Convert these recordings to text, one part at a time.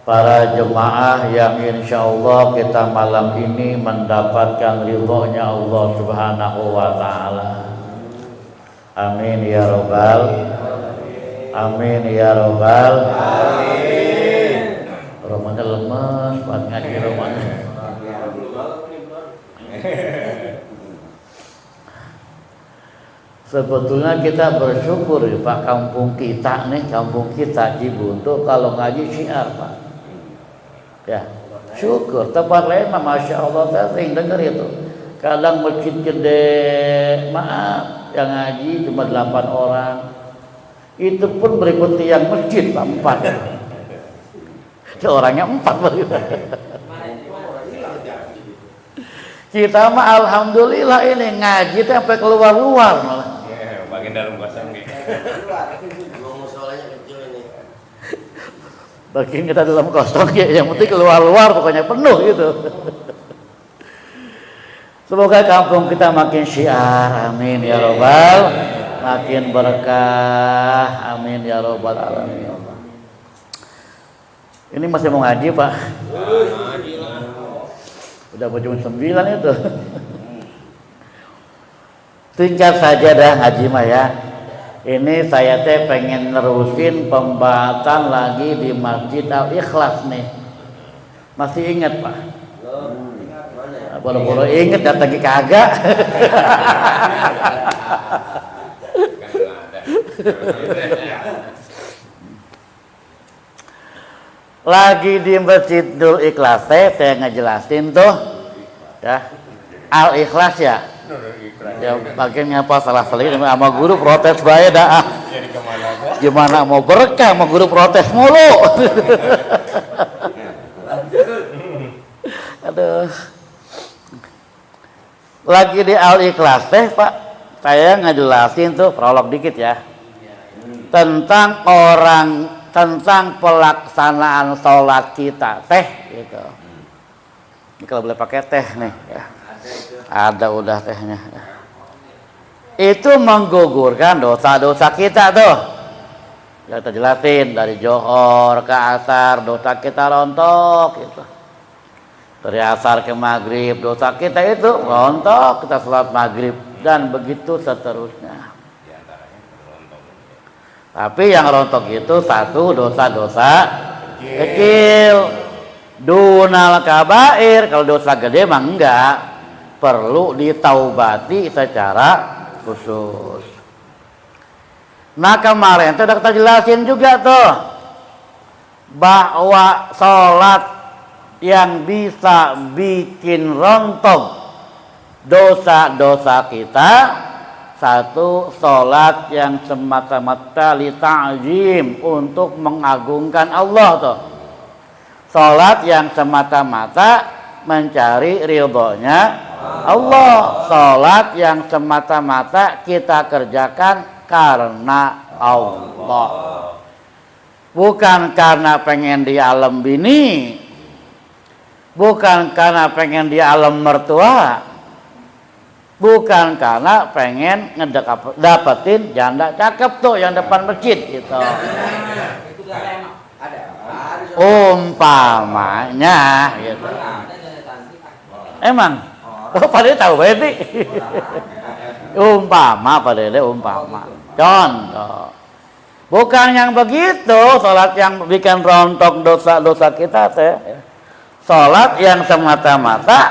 para jemaah yang insya Allah kita malam ini mendapatkan ridhonya Allah Subhanahu wa Ta'ala. Amin ya Rabbal, amin ya Rabbal, amin. Romanya lemes, buat ngaji romanya. Sebetulnya kita bersyukur ya Pak, kampung kita nih, kampung kita Cibuntu kalau ngaji syiar Pak. Ya, syukur. Tempat lain mah Masya Allah saya sering dengar itu. Kadang masjid gede, maaf, yang ngaji cuma 8 orang. Itu pun berikut yang masjid Pak, 4. Orangnya 4 begitu. Kita mah alhamdulillah ini ngaji sampai keluar-luar malah. Bagian dalam kosong gitu. Bagian kita dalam kosong ya, yang penting keluar-luar pokoknya penuh gitu. Semoga kampung kita makin syiar, amin ya Rabbal, makin berkah, amin ya Rabbal alamin. Ini masih mau ngaji Pak? Udah jam 9 itu. Tinggal saja dah ngaji mah ya. Ini saya teh pengen nerusin pembahasan lagi di Masjid Al-Ikhlas nih. Masih ingat Pak? Boro-boro inget datang ke kagak. Lagi di Masjidul Ikhlas saya ngejelasin tuh ya, Al-Ikhlas ya. Ya bagiannya apa salah-salah sama guru protes bae dah. Gimana mau berkah sama guru protes mulu. Aduh. Lagi di Al-Ikhlas Pak, saya ngejelasin tuh prolog dikit ya. Tentang pelaksanaan sholat kita gitu. Ini kalau boleh pakai teh nih ya. Ada udah tehnya. Itu menggugurkan dosa-dosa kita tuh. Ya kita jelasin dari Johor ke Asar dosa kita rontok gitu. Dari Asar ke Maghrib dosa kita itu rontok, kita sholat Maghrib dan begitu seterusnya. Tapi yang rontok itu satu dosa-dosa kecil. Dunal kabair, kalau dosa gede mah enggak. Perlu ditaubati secara khusus. Nah kemarin tuh udah kita jelasin juga tuh bahwa sholat yang bisa bikin rontok dosa-dosa kita, satu sholat yang semata-mata li ta'zim untuk mengagungkan Allah tuh. Sholat yang semata-mata mencari ridhonya Allah. Sholat yang semata-mata kita kerjakan karena Allah, bukan karena pengen di alam bini, bukan karena pengen di alam mertua, bukan karena pengen dapetin janda cakep tuh yang depan masjid gitu. Umpamanya gitu. Emang pada tahu berarti. Umpama contoh. Bukan yang begitu, sholat yang bikin rontok dosa-dosa kita teh. Sholat yang semata-mata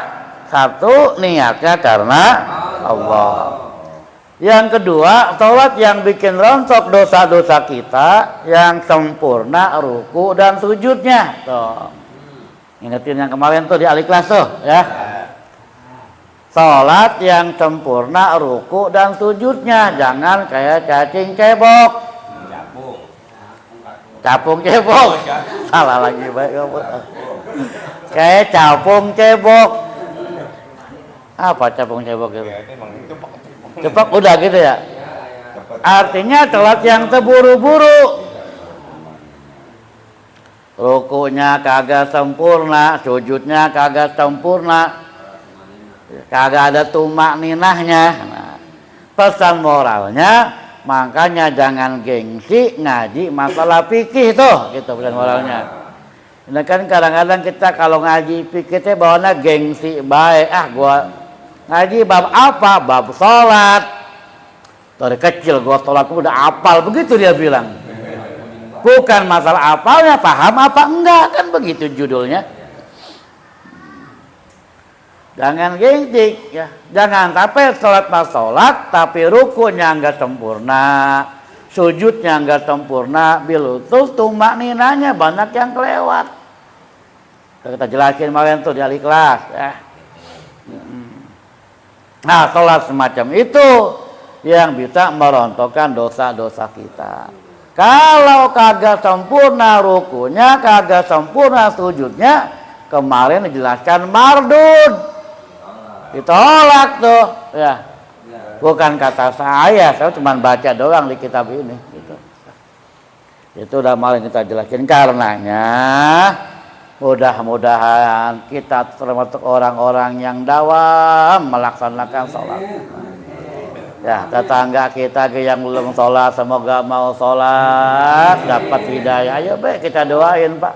satu niatnya karena Allah. Yang kedua, sholat yang bikin rontok dosa-dosa kita yang sempurna ruku dan sujudnya. Tuh. Ingetin yang kemarin tuh di Al-Ikhlas tuh ya. Sholat yang sempurna ruku dan sujudnya, jangan kayak cacing cebok. Capung cebok. Salah lagi baik kamu. Kayak capung cebok. Apa capung cebok itu? Cepat udah gitu ya. Artinya sholat yang terburu-buru. Rukunya kagak sempurna, sujudnya kagak sempurna. Kagak ada tumak ninahnya. Nah, pesan moralnya, makanya jangan gengsi ngaji masalah fikih tuh, gitu pesan moralnya. Nah kan kadang-kadang kita kalau ngaji pikirnya bawahnya gengsi baik. Gua ngaji bab apa? Bab sholat. Dari kecil gua sholat udah apal, begitu dia bilang. Bukan masalah apalnya, paham apa enggak, kan begitu judulnya. Jangan gengsi ya. Jangan tapi sholat mas sholat tapi rukunya enggak sempurna, sujudnya enggak sempurna, bilutus tumak ninanya banyak yang kelewat. Kita jelasin kemarin tuh di Al-Ikhlas ya. Nah, sholat semacam itu yang bisa merontokkan dosa-dosa kita. Kalau kagak sempurna rukunya, kagak sempurna sujudnya, kemarin dijelaskan mardud, ditolak tuh ya. Bukan kata saya cuma baca doang di kitab ini gitu. Itu udah kemarin kita jelasin. Karenanya mudah-mudahan kita termasuk orang-orang yang dawam melaksanakan sholat. Ya, tetangga kita yang belum sholat, semoga mau sholat, dapat hidayah. Ayo baik kita doain Pak.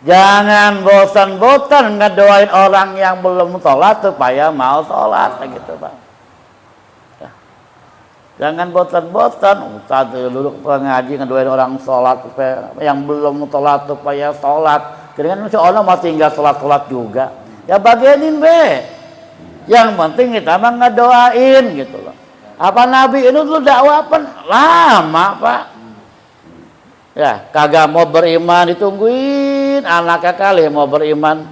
Jangan bosan-bosan ngedoain orang yang belum sholat supaya mau sholat, gitu Pak. Ya. Jangan bosan-bosan, Ustaz duduk pengaji ngedoain orang sholat supaya yang belum sholat supaya sholat. Kira-kira seorang masih tinggal sholat juga. Ya bagianin be. Yang penting kita mah ngedoain gitu loh. Apa Nabi itu dulu dakwah lama Pak. Ya kagak mau beriman ditungguin anaknya kali mau beriman.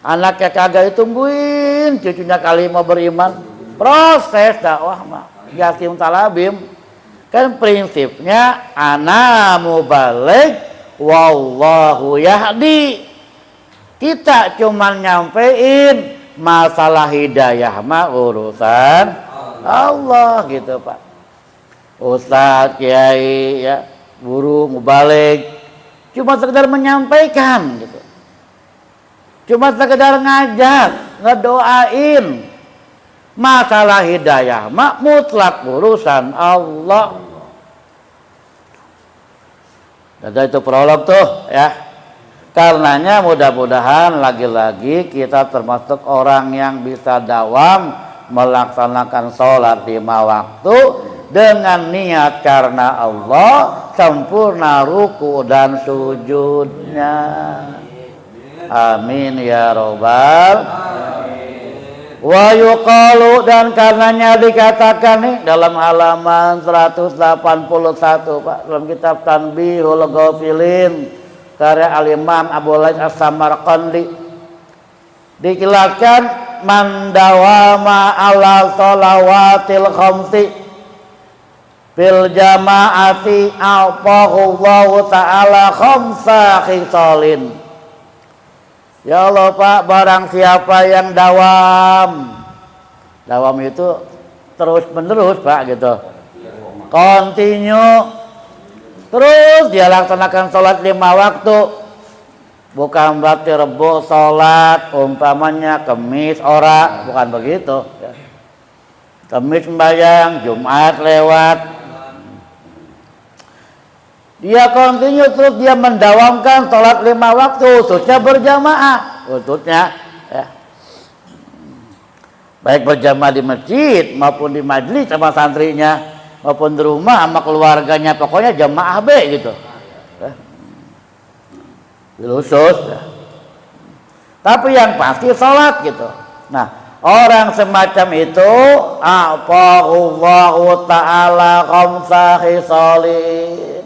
Anaknya kagak ditungguin cucunya kali mau beriman. Proses dakwah mah yatim talabim. Kan prinsipnya ana mubaligh wallahu yahdi. Kita cuman nyampein masalah hidayah mah urusan Allah gitu Pak. Ustadz, kiai, ya, guru, mubaligh cuma sekedar menyampaikan gitu. Cuma sekedar ngajak, ngedoain. Masalah hidayah mah mutlak urusan Allah. Dan itu prolog tuh ya. Karenanya mudah-mudahan lagi-lagi kita termasuk orang yang bisa dawam melaksanakan sholat 5 waktu dengan niat karena Allah, sempurna ruku dan sujudnya. Amin ya robbal. Wa yuqalu, dan karenanya dikatakan nih dalam halaman 181 Pak, dalam kitab Tanbihul Ghafilin karya Al-Imam Abu Laits As-Samarqandi, dijelaskan man dawama ala shalawatil khamsi bil jamaati a'tahullahu ta'ala khamsa khisalin. Ya Allah Pak, barang siapa yang dawam itu terus menerus Pak gitu, continue, terus dia laksanakan sholat 5 waktu. Bukan berarti Rebo sholat, umpamanya Kemis ora, bukan begitu. Kemis sembahyang, Jumat lewat. Dia continue terus, dia mendawamkan sholat 5 waktu, khususnya berjamaah. Khususnya ya. Baik berjamaah di masjid maupun di majelis sama santrinya, maupun di rumah sama keluarganya, pokoknya jamaah be gitu ya. Khusus ya. Tapi yang pasti sholat gitu. Nah orang semacam itu a'tahullahu ta'ala khamsa khisalin,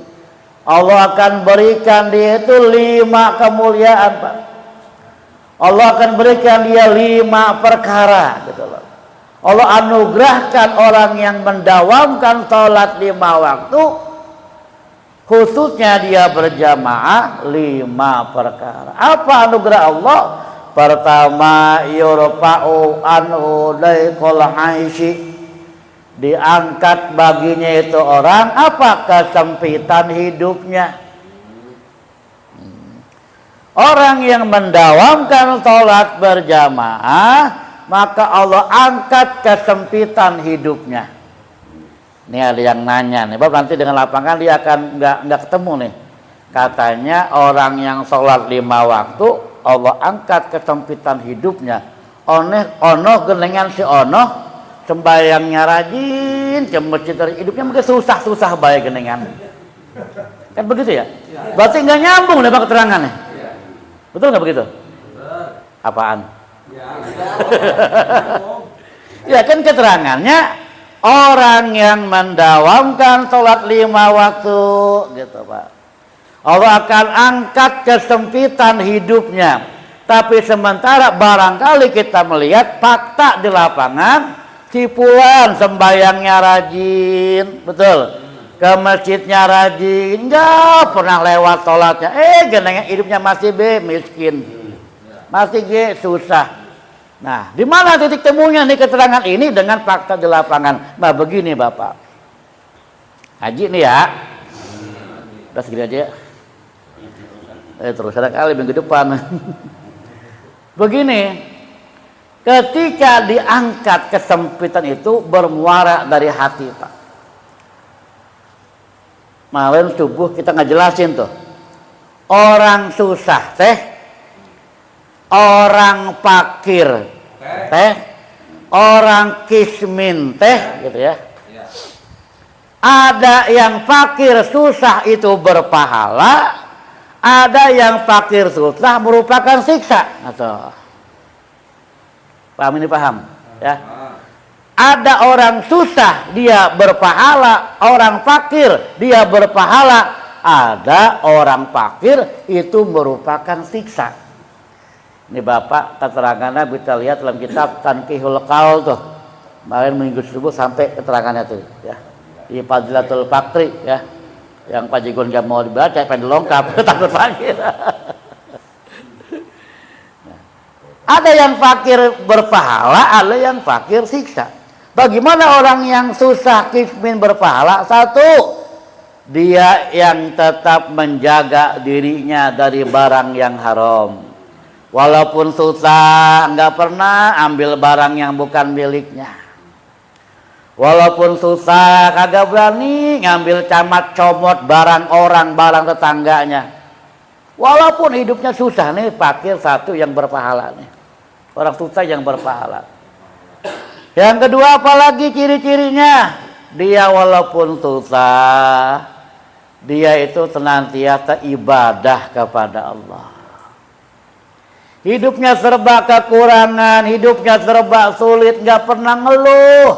Allah akan berikan dia itu 5 kemuliaan Pak. Allah akan berikan dia 5 perkara gitu loh. Allah anugerahkan orang yang mendawamkan sholat 5 waktu, khususnya dia berjamaah 5 perkara. Apa anugerah Allah? Pertama, yurfa'u anhu daikul aishi, diangkat baginya itu orang apa? Kesempitan hidupnya. Orang yang mendawamkan sholat berjamaah, maka Allah angkat kesempitan hidupnya. Ini ada yang nanya nih, Bapak nanti dengan lapangan dia akan nggak ketemu nih. Katanya orang yang sholat 5 waktu Allah angkat kesempitan hidupnya. Ono genengan si ono sembayangnya rajin, ke masjid hidupnya mungkin susah baik genengan. Kan begitu ya? Berarti nggak nyambung dengan keterangannya. Betul nggak begitu? Apaan? Ya kan keterangannya orang yang mendawamkan sholat 5 waktu, gitu Pak. Allah akan angkat kesempitan hidupnya. Tapi sementara barangkali kita melihat fakta di lapangan, cipulan sembayangnya rajin, betul. Ke masjidnya rajin, nggak pernah lewat sholatnya. Genengnya hidupnya masih miskin, masih susah. Nah, di mana titik temunya nih keterangan ini dengan fakta di lapangan? Nah, begini Bapak. Haji nih ya. Udah segini aja ya. Terus ada kali minggu depan. Begini, ketika diangkat kesempitan itu bermuara dari hati Pak. Malam subuh kita ngejelasin tuh. Orang susah teh, orang fakir teh, orang kismin teh, gitu ya. Ada yang fakir susah itu berpahala, ada yang fakir susah merupakan siksa. Atau paham ini paham? Ya. Ada orang susah dia berpahala, orang fakir dia berpahala. Ada orang fakir itu merupakan siksa. Ini Bapak keterangannya bisa lihat dalam kitab Tanqihul Qaul tuh. Kemarin minggu subuh sampai keterangannya tuh ya. Di Fadilatul Fakri ya. Yang Pak Jigon gak mau dibaca, pengen lengkap, takut fakir. Ada yang fakir berpahala, ada yang fakir siksa. Bagaimana orang yang susah kismin berpahala? Satu, dia yang tetap menjaga dirinya dari barang yang haram. Walaupun susah, nggak pernah ambil barang yang bukan miliknya. Walaupun susah, kagak berani ngambil camat comot barang orang, barang tetangganya. Walaupun hidupnya susah, nih fakir satu yang berpahala nih. Orang susah yang berpahala. Yang kedua apalagi ciri-cirinya? Dia walaupun susah, dia itu senantiasa ibadah kepada Allah. Hidupnya serba kekurangan, hidupnya serba sulit, nggak pernah ngeluh,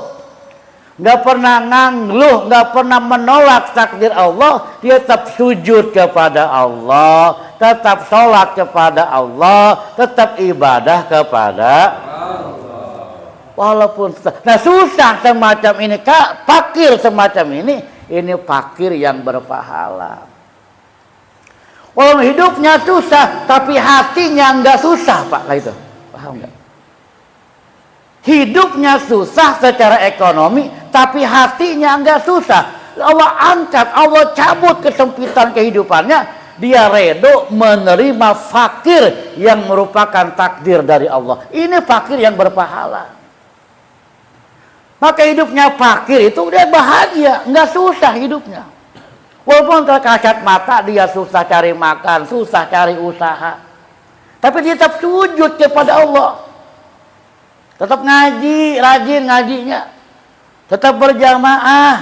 nggak pernah ngangluh, nggak pernah menolak takdir Allah. Dia tetap sujud kepada Allah, tetap sholat kepada Allah, tetap ibadah kepada Allah. Walaupun susah. Nah susah semacam ini, fakir semacam ini fakir yang berpahala. Walaupun hidupnya susah, tapi hatinya enggak susah Pak. Lah itu, paham enggak? Hidupnya susah secara ekonomi, tapi hatinya enggak susah. Allah angkat, Allah cabut kesempitan kehidupannya. Dia redo menerima fakir yang merupakan takdir dari Allah. Ini fakir yang berpahala. Maka hidupnya fakir itu dia bahagia, nggak susah hidupnya. Walaupun terkasat mata dia susah cari makan, susah cari usaha. Tapi dia tetap sujud kepada Allah. Tetap ngaji, rajin ngajinya. Tetap berjamaah.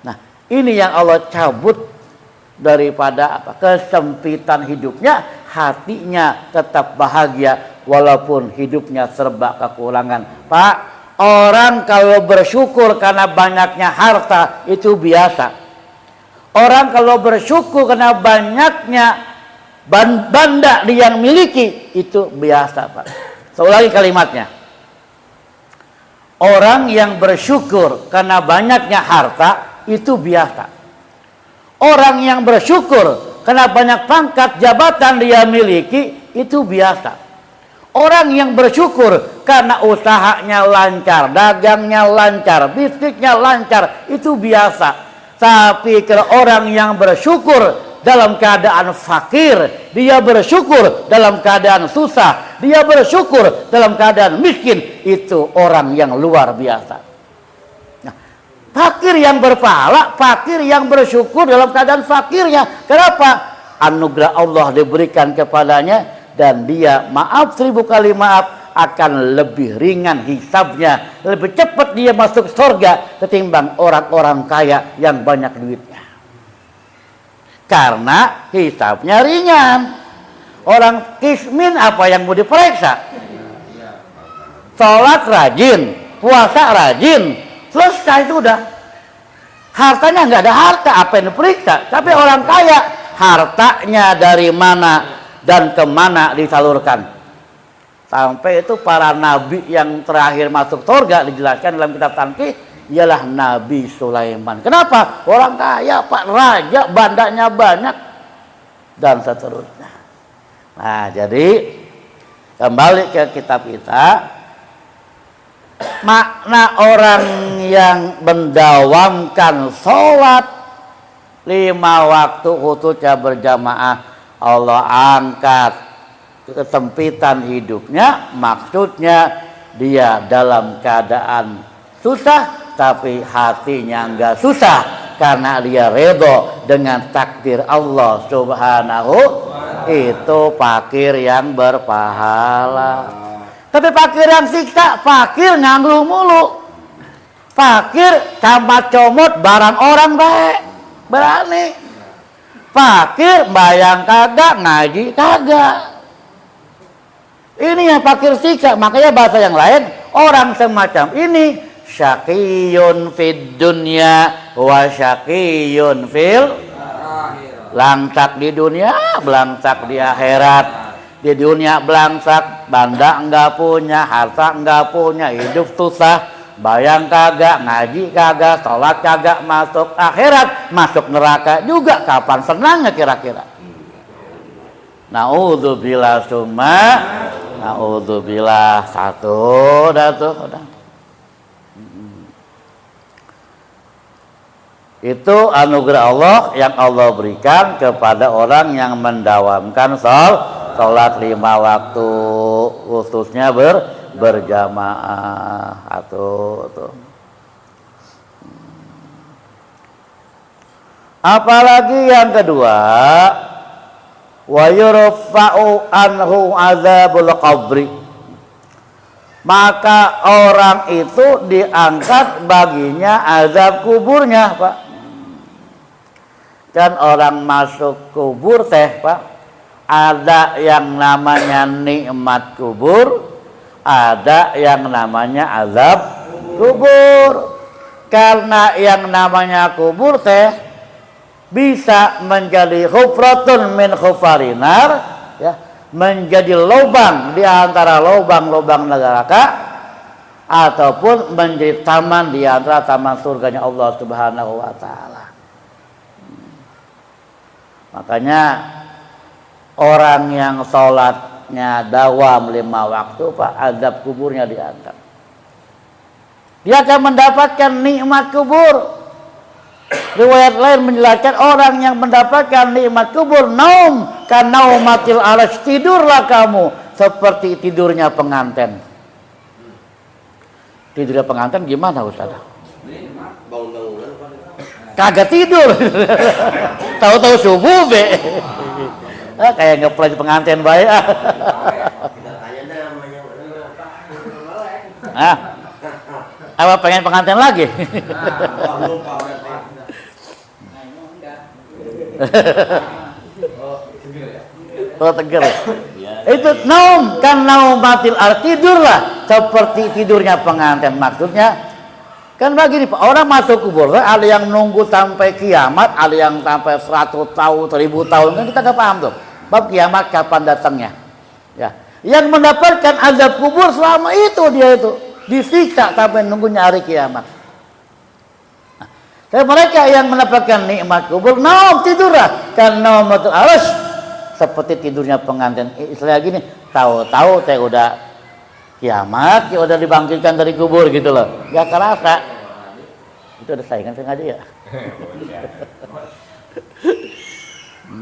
Nah, ini yang Allah cabut daripada kesempitan hidupnya, hatinya tetap bahagia walaupun hidupnya serba kekurangan. Pak, orang kalau bersyukur karena banyaknya harta itu biasa. Orang kalau bersyukur karena banyaknya benda yang miliki itu biasa, Pak. Seulangi kalimatnya. Orang yang bersyukur karena banyaknya harta itu biasa. Orang yang bersyukur karena banyak pangkat jabatan dia miliki itu biasa. Orang yang bersyukur karena usahanya lancar, dagangnya lancar, bisnisnya lancar, itu biasa. Tapi kalau orang yang bersyukur dalam keadaan fakir, dia bersyukur dalam keadaan susah, dia bersyukur dalam keadaan miskin, itu orang yang luar biasa. Nah, Fakir yang berpahala, fakir yang bersyukur dalam keadaan fakirnya. Kenapa? Anugerah Allah diberikan kepadanya dan dia maaf 1000 kali maaf akan lebih ringan hisabnya, lebih cepat dia masuk surga ketimbang orang-orang kaya yang banyak duitnya. Karena hisabnya ringan. Orang kismin apa yang mau diperiksa? Sholat rajin, puasa rajin, selesai itu udah. Hartanya nggak ada harta, apa yang diperiksa? Tapi orang kaya, hartanya dari mana dan kemana disalurkan. Sampai itu para nabi yang terakhir masuk surga dijelaskan dalam kitab Tanqih ialah Nabi Sulaiman. Kenapa? Orang kaya, Pak, raja, bandanya banyak dan seterusnya. Nah, jadi kembali ke kitab kita. Makna orang yang mendawamkan sholat 5 waktu khususnya berjamaah, Allah angkat kesempitan hidupnya. Maksudnya dia dalam keadaan susah tapi hatinya enggak susah karena dia ridho dengan takdir Allah Subhanahu. Itu fakir yang berpahala. Tapi fakir yang siksa, fakir nganggur mulu. Fakir camat comot barang orang baik, berani. Fakir bayang kagak, ngaji kagak. Ini yang fakir siksa. Makanya bahasa yang lain, orang semacam ini syaqiyun fid dunya wa syaqiyun fil langsak di dunia, belangsak di akhirat. Di dunia belangsak, banda enggak punya, harta enggak punya, hidup susah, bayang kagak, ngaji kagak, sholat kagak, masuk akhirat, masuk neraka juga. Kapan senangnya kira-kira? Naudzubillah summa naudzubillah. Satu dah tuh udah. Itu anugerah Allah yang Allah berikan kepada orang yang mendawamkan sholat 5 waktu khususnya berjamaah. Tuh. Apalagi yang kedua, wa yurfa'u anhu azabul qabri. Maka orang itu diangkat baginya azab kuburnya, Pak. Kan orang masuk kubur teh, Pak, ada yang namanya nikmat kubur, ada yang namanya azab kubur. Karena yang namanya kubur teh bisa menjadi hufratun min khufarinar, ya, menjadi lubang di antara lubang-lubang neraka, ataupun menjadi taman di antara taman surganya Allah Subhanahu wa taala. Makanya orang yang sholatnya dawam 5 waktu, Pak, azab kuburnya diangkat. Dia akan mendapatkan nikmat kubur. Riwayat lain menjelaskan orang yang mendapatkan nikmat kubur, naum kan naumatil alas, tidurlah kamu seperti tidurnya pengantin. Tidurnya pengantin gimana, Ustaz? Kagak tidur. Tahu-tahu subuh be. Kayak ngepelaj pengantin baik. Apa pengen pengantin lagi? Oh, tegar. Itu naum kan naumatil al, tidurlah seperti tidurnya pengantin. Maksudnya kan begini, Pak, orang masuk kubur, ada yang nunggu sampai kiamat, ada yang sampai 100 tahun, 1000 tahun, kan kita nggak paham tuh. Bab kiamat kapan datangnya? Ya, yang mendapatkan azab kubur selama itu dia itu disiksa sampai nunggunya hari kiamat. Tapi mereka yang mendapatkan nikmat kubur, naum tidurlah kan naumatul arus, seperti tidurnya pengantin. Istilah gini, tahu-tahu teh udah kiamat, ya udah dibangkitkan dari kubur gitu loh, gak kerasa. Itu ada saingan sengaja ya.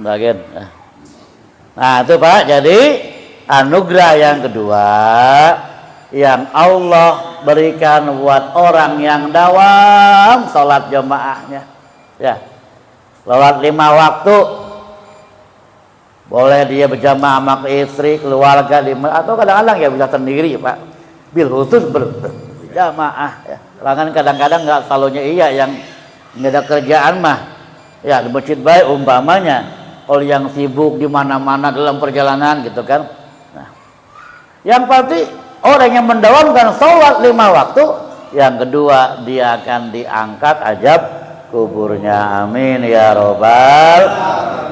Bagian. Nah itu, Pak, jadi anugerah yang kedua yang Allah berikan buat orang yang dawam sholat jamaahnya. Ya, sholat 5 waktu. Boleh dia berjamaah sama istri, keluarga, atau kadang-kadang ya bisa sendiri Pak. Bil khusus berjamaah. Ya. Kadang-kadang nggak selalunya iya yang nggak ada kerjaan mah. Ya di masjid baik umpamanya. Kalau yang sibuk di mana-mana dalam perjalanan gitu kan. Nah, yang pasti orang yang mendawamkan sholat 5 waktu, yang kedua dia akan diangkat azab kuburnya, amin ya robbal.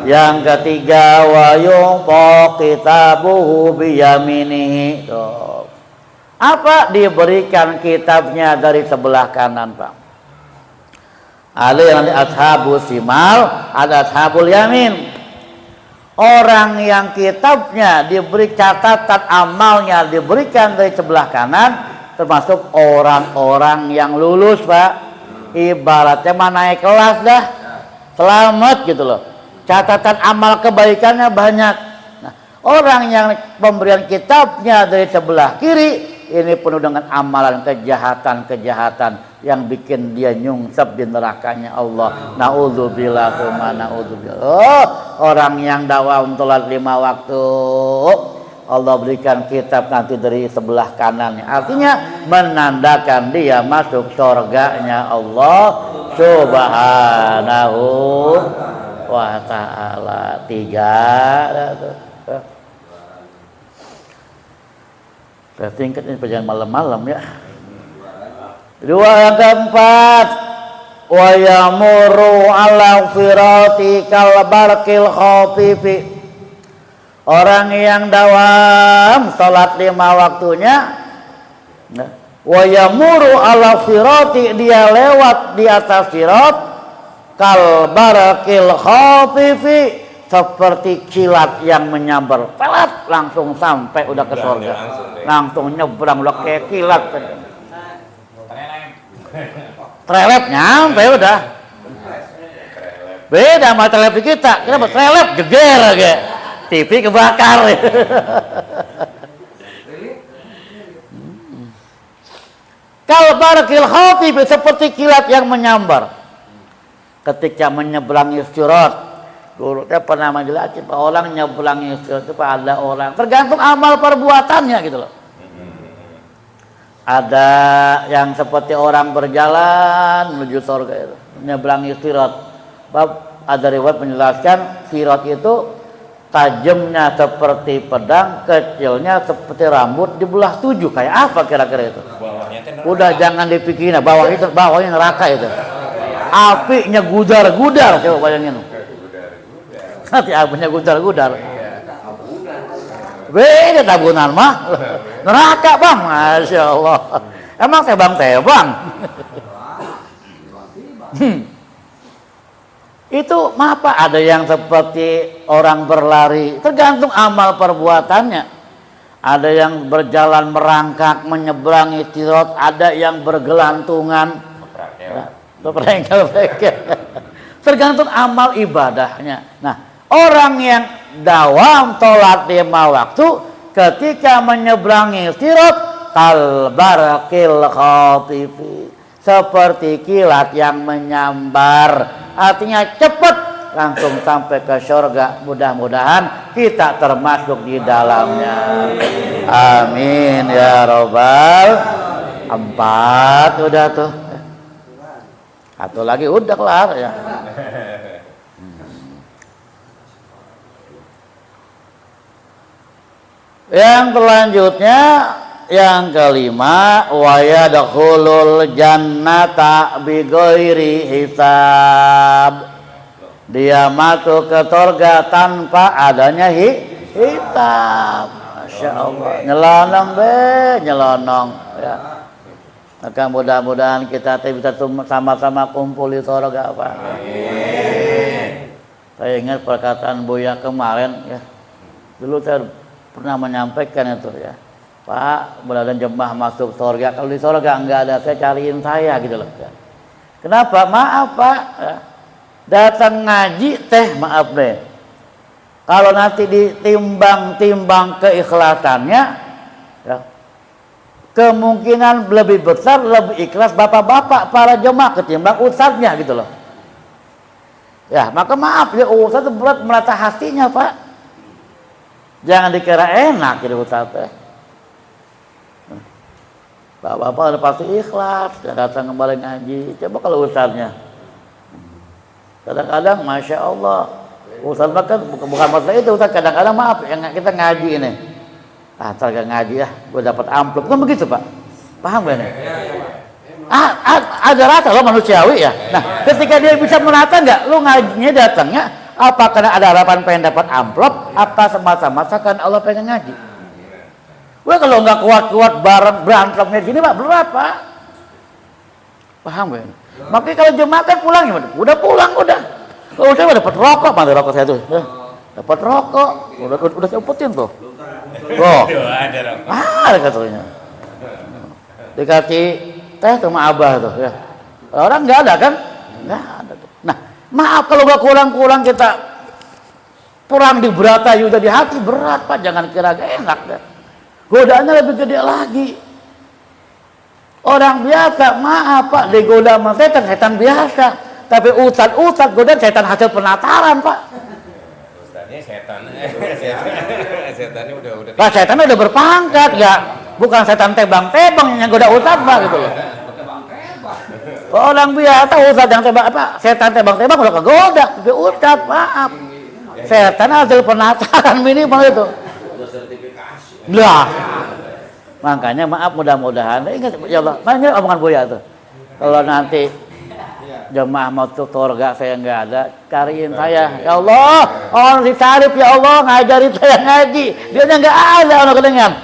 Yang ketiga wa yuqta kitabuhu biyaminihi. Apa? Diberikan kitabnya dari sebelah kanan Pak. Ada yang ashabul simal, ada ashabul yamin. Orang yang kitabnya diberi catatan amalnya diberikan dari sebelah kanan, termasuk orang-orang yang lulus Pak. Ibaratnya naik kelas dah, selamat gitu loh. Catatan amal kebaikannya banyak. Nah, orang yang pemberian kitabnya dari sebelah kiri, ini penuh dengan amalan kejahatan-kejahatan yang bikin dia nyungsep di nerakanya Allah. Na'udzubillah tsumma na'udzubillah. Oh, orang yang dawam sholat 5 waktu, Allah berikan kitab nanti dari sebelah kanannya. Artinya menandakan dia masuk surganya Allah Subhanahu wa ta'ala. 3. Saya tingkat ini perjalanan malam-malam ya. 2 yang keempat, wa yamuru ala firati kal barqil khafifi. Orang yang dawam salat 5 waktunya, wa yamuru ala firati, dia lewat di atas sirat kal barqil khafifi, seperti kilat yang menyambar, pelat langsung sampai udah ke surga. Langsung nyebrang udah kayak kilat. Trelep nyampe udah. Beda sama trelep kita. Kita buat trelep geger aja. TV kebakar. Kal barqil khafifi, seperti kilat yang menyambar. Ketika menyeberangi sirat, dulu saya pernah menjelaskan Pak, orang nyeberangi sirat itu Pak, ada orang tergantung amal perbuatannya gitu loh. Ada yang seperti orang berjalan menuju surga itu, nyeberangi sirat. Ada riwayat menjelaskan sirat itu tajamnya seperti pedang, kecilnya seperti rambut, dibelah 7. Kayak apa kira-kira itu? Udah jangan dipikirin, bawahnya neraka itu. Apinya gudar-gudar, coba bayangin. Nanti apinya gudar-gudar. Beda tabunan mah. Neraka Bang, Masya Allah. Emang tebang-tebang. Itu apa? Ada yang seperti orang berlari, tergantung amal perbuatannya. Ada yang berjalan merangkak menyeberangi sirat, ada yang bergelantungan. Tergantung amal ibadahnya. Nah, orang yang dawam sholat 5 waktu, ketika menyeberangi sirat kal barqil khatifi, seperti kilat yang menyambar, artinya cepat langsung sampai ke surga. Mudah-mudahan kita termasuk di dalamnya, amin ya robbal. 4 udah tuh, 1 lagi udah kelar ya. Yang selanjutnya, yang kelima, wa yadkhulul jannata bighairi hisab. Dia masuk ke surga tanpa adanya hisab. Masya Allah, nyelonong ya. Maka mudah-mudahan kita bisa sama-sama kumpul di surga Pak. Saya ingat perkataan Buya kemarin ya. Dulu saya pernah menyampaikan itu ya, Pak, mudah-mudahan jemaah masuk surga. Kalau di surga enggak ada, saya cariin saya gitu loh ya. Kenapa? Maaf Pak ya. Datang ngaji teh maaf deh, kalau nanti ditimbang-timbang keikhlasannya ya, kemungkinan lebih besar, lebih ikhlas bapak-bapak para jemaah ketimbang ustadznya gitu loh. Ya, maka maaf ya, ustadz itu berat menata hatinya, Pak. Jangan dikira enak jadi ustadz teh. Bapak-bapak udah pasti ikhlas, datang kembali ngaji. Coba kalau ustadznya, kadang-kadang masya Allah, ustadz bahkan bukan masalah itu, ustadz kadang-kadang maaf yang kita ngaji ini. Ntar gak ngaji ya, gue dapat amplop. Kan begitu Pak, paham gak nih? Ada rasa lo manusiawi ya. Nah, ketika dia bisa menata nggak, lo ngajinya datangnya apa karena ada harapan pengen dapat amplop, apa semata-mata kan Allah pengen ngaji? Gue kalau nggak kuat-kuat bareng berantemnya gini Pak, berat Pak. Paham gak? Makanya kalau jemaah kan pulang gimana? Udah pulang udah. Kalau saya udah dapat rokok, mana rokok saya tuh? Dapat rokok, udah saya umpetin tuh. Oh, ada katanya. Dikasih teh sama abah tuh ya. Orang nggak ada kan? Nggak ada. Nah, maaf kalau nggak kurang-kurang kita kurang di berata juga di hati berat Pak. Jangan kira gak enak deh. Godaannya lebih gede lagi. Orang biasa, maaf Pak, digoda sama setan biasa. Tapi ustadz godaan setan hasil penataran Pak. Setannya udah lah setan udah berpangkat ya, bukan setan tebang-tebang yang goda ustadz Pak gitu loh. Orang biasa ustadz yang tebang apa, setan tebang-tebang udah kegoda, tapi ustadz maaf, setan hasil penataran minimal itu. Lah, makanya maaf mudah-mudahan, ingat ya Allah, makanya omongan Buya tuh, kalau nanti jemaah mau tuh surga saya nggak ada, cariin saya ya Allah, orang ditarif ya Allah ngajarin saya ngaji, dia nggak ada orang kedengan,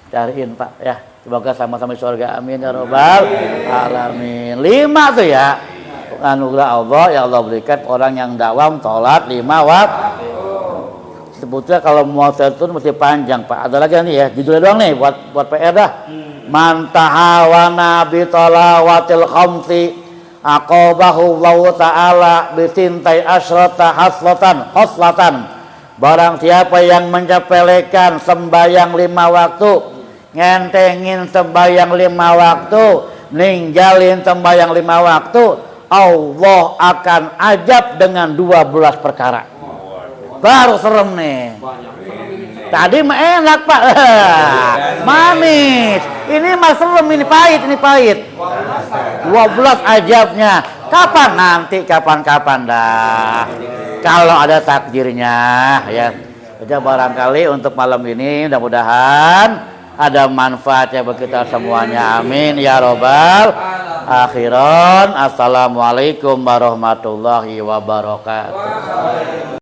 cariin Pak ya, semoga sama-sama di surga, amin ya robbal alamin. 5 tuh ya anugerah Allah yang Allah berikan orang yang dawam sholat 5 waktu. Sebetulnya kalau mau tertun mesti panjang Pak, ada lagi nih ya judulnya doang nih buat PR dah. Man tahawana bi talawatil khamsi aqabahu Allah Ta'ala bisintai asrata haslatan. Barang siapa yang menyepelekan sembahyang 5 waktu, ngentengin sembahyang 5 waktu, ninggalin sembahyang 5 waktu, Allah akan ajab dengan 12 perkara. Baru serem nih. Tadi mah enak Pak, manis. Ini mah serem, ini pahit. 12 ajabnya. Kapan nanti? Kapan-kapan dah. Kalau ada takdirnya ya. Jadi barangkali untuk malam ini mudah-mudahan ada manfaatnya bagi kita semuanya. Amin ya robbal akhiran. Assalamualaikum warahmatullahi wabarakatuh.